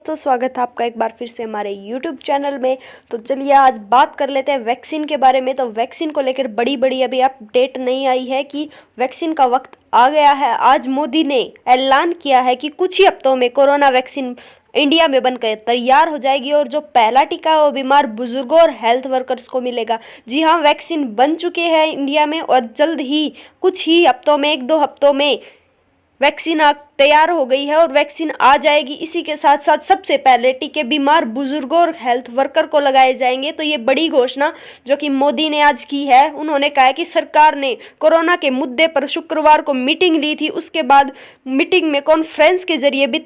दोस्तों, स्वागत है आपका एक बार फिर से हमारे YouTube चैनल में। तो चलिए आज बात कर लेते हैं वैक्सीन के बारे में। तो वैक्सीन को लेकर बड़ी अभी अपडेट नहीं आई है कि वैक्सीन का वक्त आ गया है। आज मोदी ने ऐलान किया है कि कुछ ही हफ्तों में कोरोना वैक्सीन इंडिया में बनकर तैयार हो जाएगी और जो पहला टीका है वो बीमार बुजुर्गों और हेल्थ वर्कर्स को मिलेगा। जी हाँ, वैक्सीन बन चुके हैं इंडिया में और जल्द ही कुछ ही हफ्तों में 1-2 हफ्तों में वैक्सीन तैयार हो गई है और वैक्सीन आ जाएगी। इसी के साथ साथ सबसे पहले टीके बीमार बुजुर्गों और हेल्थ वर्कर को लगाए जाएंगे। तो ये बड़ी घोषणा जो कि मोदी ने आज की है। उन्होंने कहा है कि सरकार ने कोरोना के मुद्दे पर शुक्रवार को मीटिंग ली थी। उसके बाद मीटिंग में कॉन्फ्रेंस के जरिए भी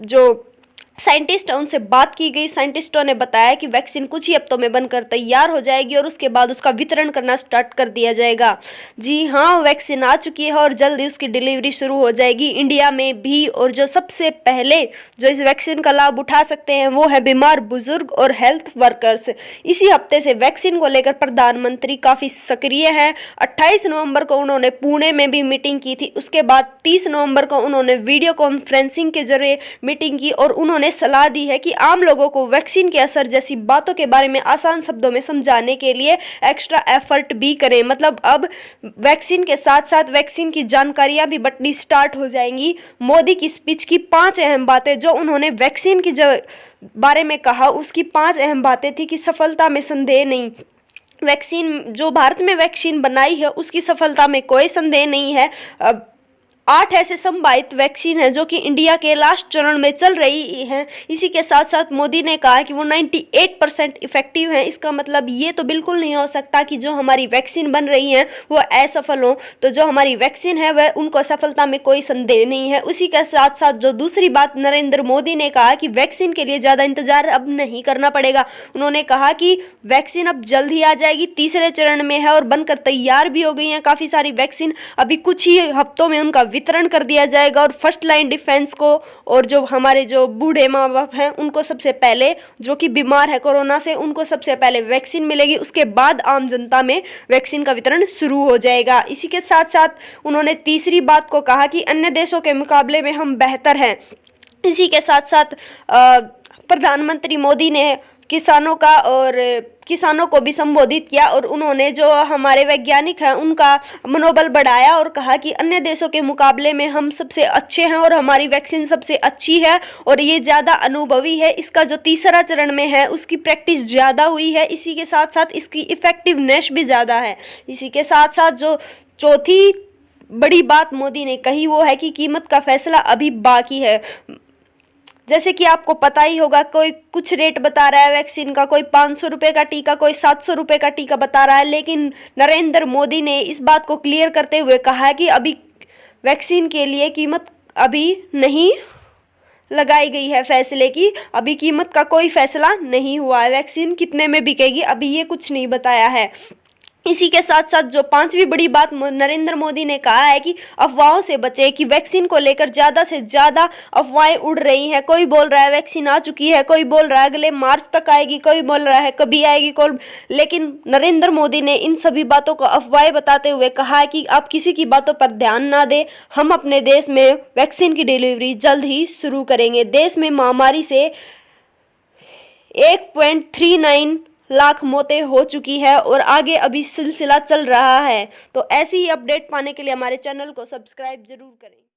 जो साइंटिस्ट है उनसे बात की गई। साइंटिस्टों ने बताया कि वैक्सीन कुछ ही हफ्तों में बनकर तैयार हो जाएगी और उसके बाद उसका वितरण करना स्टार्ट कर दिया जाएगा। जी हाँ, वैक्सीन आ चुकी है और जल्द ही उसकी डिलीवरी शुरू हो जाएगी इंडिया में भी। और जो सबसे पहले जो इस वैक्सीन का लाभ उठा सकते हैं वो है बीमार बुजुर्ग और हेल्थ वर्कर्स। इसी हफ्ते से वैक्सीन को लेकर प्रधानमंत्री काफ़ी सक्रिय हैं। 28 नवंबर को उन्होंने पुणे में भी मीटिंग की थी। उसके बाद 30 नवंबर को उन्होंने वीडियो कॉन्फ्रेंसिंग के जरिए मीटिंग की और उन्होंने सलाह दी है कि आम लोगों को वैक्सीन के असर जैसी बातों के बारे में आसान शब्दों में समझाने के लिए एक्स्ट्रा एफर्ट भी करें। मतलब अब वैक्सीन के साथ साथ वैक्सीन की जानकारियां भी बंटनी स्टार्ट हो जाएंगी। मोदी की स्पीच की 5 अहम बातें जो उन्होंने वैक्सीन की बारे में कहा, उसकी 5 अहम बातें थी कि सफलता में संदेह नहीं। वैक्सीन जो भारत में वैक्सीन बनाई है उसकी सफलता में कोई संदेह नहीं है। 8 ऐसे संभावित वैक्सीन हैं जो कि इंडिया के लास्ट चरण में चल रही हैं। इसी के साथ साथ मोदी ने कहा कि वो 98% इफेक्टिव हैं। इसका मतलब ये तो बिल्कुल नहीं हो सकता कि जो हमारी वैक्सीन बन रही हैं वो असफल हो। तो जो हमारी वैक्सीन है वह उनको सफलता में कोई संदेह नहीं है। उसी के साथ साथ जो दूसरी बात नरेंद्र मोदी ने कहा कि वैक्सीन के लिए ज़्यादा इंतजार अब नहीं करना पड़ेगा। उन्होंने कहा कि वैक्सीन अब जल्द ही आ जाएगी, तीसरे चरण में है और बनकर तैयार भी हो गई हैं काफ़ी सारी वैक्सीन। अभी कुछ ही हफ्तों में उनका वितरण कर दिया जाएगा और फर्स्ट लाइन डिफेंस को और जो हमारे जो बूढ़े माँ बाप हैं उनको सबसे पहले, जो कि बीमार है कोरोना से, उनको सबसे पहले वैक्सीन मिलेगी। उसके बाद आम जनता में वैक्सीन का वितरण शुरू हो जाएगा। इसी के साथ साथ उन्होंने तीसरी बात को कहा कि अन्य देशों के मुकाबले में हम बेहतर हैं। इसी के साथ साथ प्रधानमंत्री मोदी ने किसानों को भी संबोधित किया और उन्होंने जो हमारे वैज्ञानिक हैं उनका मनोबल बढ़ाया और कहा कि अन्य देशों के मुकाबले में हम सबसे अच्छे हैं और हमारी वैक्सीन सबसे अच्छी है और ये ज़्यादा अनुभवी है। इसका जो तीसरा चरण में है उसकी प्रैक्टिस ज़्यादा हुई है। इसी के साथ साथ इसकी इफ़ेक्टिवनेस भी ज़्यादा है। इसी के साथ साथ जो चौथी बड़ी बात मोदी ने कही वो है कि कीमत का फैसला अभी बाकी है। जैसे कि आपको पता ही होगा, कोई कुछ रेट बता रहा है वैक्सीन का, कोई 500 रुपये का टीका, कोई 700 रुपये का टीका बता रहा है। लेकिन नरेंद्र मोदी ने इस बात को क्लियर करते हुए कहा है कि अभी वैक्सीन के लिए कीमत अभी नहीं लगाई गई है फैसले की। अभी कीमत का कोई फैसला नहीं हुआ है। वैक्सीन कितने में बिकेगी अभी ये कुछ नहीं बताया है। इसी के साथ साथ जो 5वीं बड़ी बात नरेंद्र मोदी ने कहा है कि अफवाहों से बचे, कि वैक्सीन को लेकर ज़्यादा से ज़्यादा अफवाहें उड़ रही हैं। कोई बोल रहा है वैक्सीन आ चुकी है, कोई बोल रहा है अगले मार्च तक आएगी, कोई बोल रहा है कभी आएगी, लेकिन नरेंद्र मोदी ने इन सभी बातों को अफवाहें बताते हुए कहा है कि आप किसी की बातों पर ध्यान ना दें। हम अपने देश में वैक्सीन की डिलीवरी जल्द ही शुरू करेंगे। देश में महामारी से 1.39 लाख मौतें हो चुकी है और आगे अभी सिलसिला चल रहा है। तो ऐसी ही अपडेट पाने के लिए हमारे चैनल को सब्सक्राइब जरूर करें।